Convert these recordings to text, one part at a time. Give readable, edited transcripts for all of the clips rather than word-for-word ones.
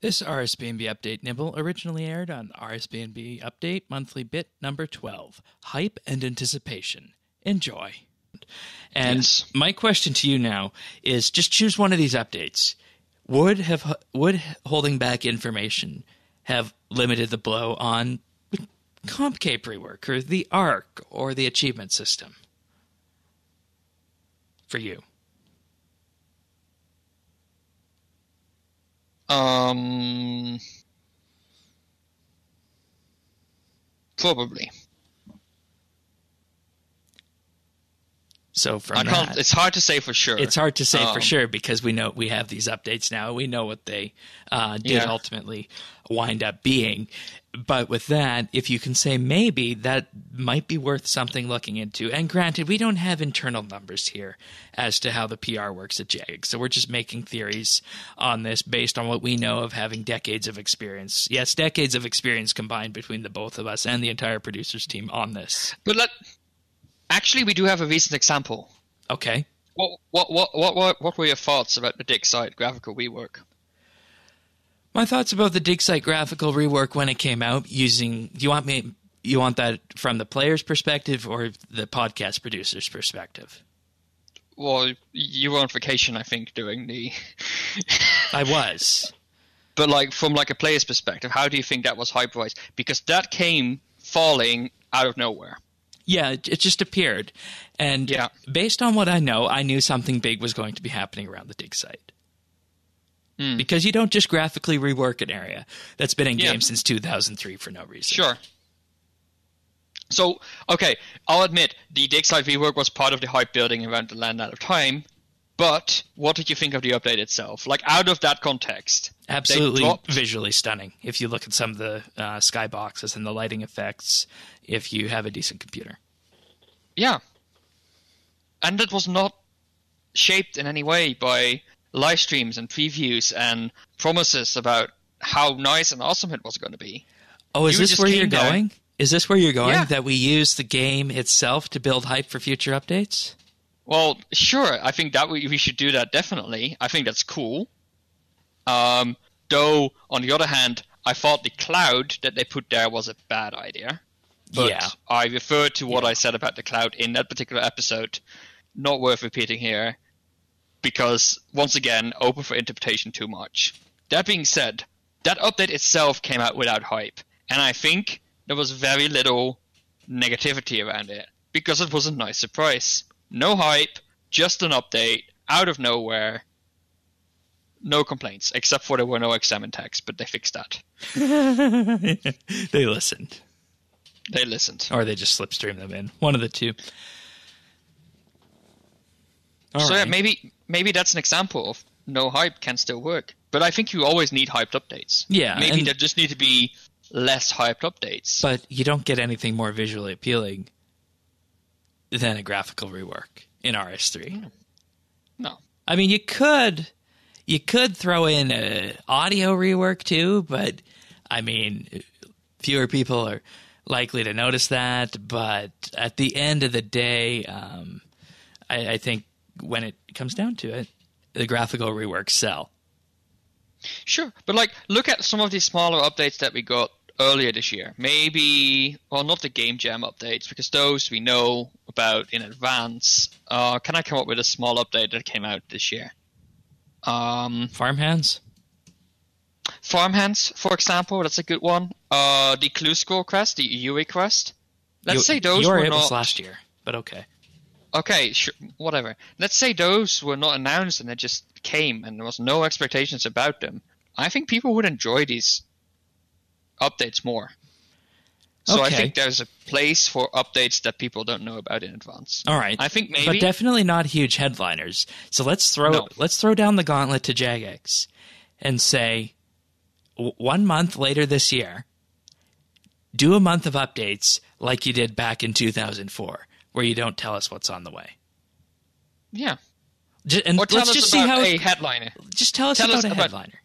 This RSBANDB update nibble originally aired on RSBANDB update monthly bit number 12, Hype and Anticipation. Enjoy. And Yes. my question to you now is just choose one of these updates. Would holding back information have limited the blow on CompCape rework or the ARC or the achievement system? For you. Probably. So from that, it's hard to say for sure. It's hard to say for sure because we know we have these updates now. We know what they did ultimately wind up being. But with that, if you can say maybe that might be worth something looking into. And granted, we don't have internal numbers here as to how the PR works at JAG. So we're just making theories on this based on what we know of having decades of experience. Yes, decades of experience combined between the both of us and the entire producers team on this. But actually, we do have a recent example. Okay. What were your thoughts about the dig site graphical rework? My thoughts about the dig site graphical rework when it came out using you want that from the player's perspective or the podcast producer's perspective? Well, you were on vacation, I think, during the I was. But from a player's perspective, how do you think that was hype-wise? Because that came falling out of nowhere. Yeah, it just appeared. And based on what I know, I knew something big was going to be happening around the dig site. Because you don't just graphically rework an area that's been in game since 2003 for no reason. Sure. So, okay, I'll admit, the dig site rework was part of the hype building around the land out of time, but what did you think of the update itself? Out of that context. Absolutely visually stunning. If you look at some of the skyboxes and the lighting effects, if you have a decent computer. Yeah. And it was not shaped in any way by live streams and previews and promises about how nice and awesome it was going to be. Oh, is this where you're going? Is this where you're going? Yeah. That we use the game itself to build hype for future updates? Well, sure. I think that we should do that, definitely. I think that's cool. Though, on the other hand, I thought the cloud that they put there was a bad idea. But I refer to what I said about the cloud in that particular episode. Not worth repeating here. Because, once again, open for interpretation too much. That being said, that update itself came out without hype. And I think there was very little negativity around it. Because it was a nice surprise. No hype, just an update, out of nowhere. No complaints, except for there were no examine tags, but they fixed that. They listened. They listened. Or they just slipstreamed them in. One of the two. Yeah, maybe that's an example of no hype can still work. But I think you always need hyped updates. Yeah. Maybe there just need to be less hyped updates. But you don't get anything more visually appealing than a graphical rework in RS3. No. I mean, you could throw in an audio rework too, but I mean, fewer people are likely to notice that. But at the end of the day, I think when it comes down to it, the graphical reworks sell. Sure, but look at some of these smaller updates that we got earlier this year. Maybe, well, not the Game Jam updates, because those we know about in advance. Can I come up with a small update that came out this year? Farmhands? Farmhands, for example, that's a good one. The Clue Score quest, the UE quest. Let's say those were not... was last year, but okay. Okay, sure, whatever. Let's say those were not announced and they just came and there was no expectations about them. I think people would enjoy these updates more. So I think there's a place for updates that people don't know about in advance. All right. I think maybe... But definitely not huge headliners. So let's throw down the gauntlet to Jagex and say 1 month later this year, do a month of updates like you did back in 2004. Where you don't tell us what's on the way. Yeah. And or tell let's us just about see how a headliner. Just tell us about a headliner.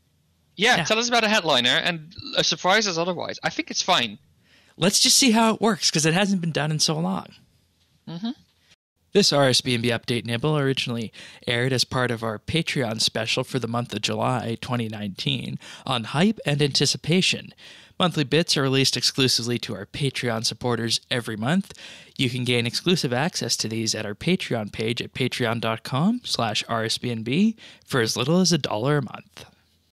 Yeah, tell us about a headliner and surprise us otherwise. I think it's fine. Let's just see how it works because it hasn't been done in so long. Mm-hmm. This RSBANDB Update Nibble originally aired as part of our Patreon special for the month of July 2019 on hype and anticipation. Monthly bits are released exclusively to our Patreon supporters every month. You can gain exclusive access to these at our Patreon page at patreon.com/RSBANDB for as little as $1 a month.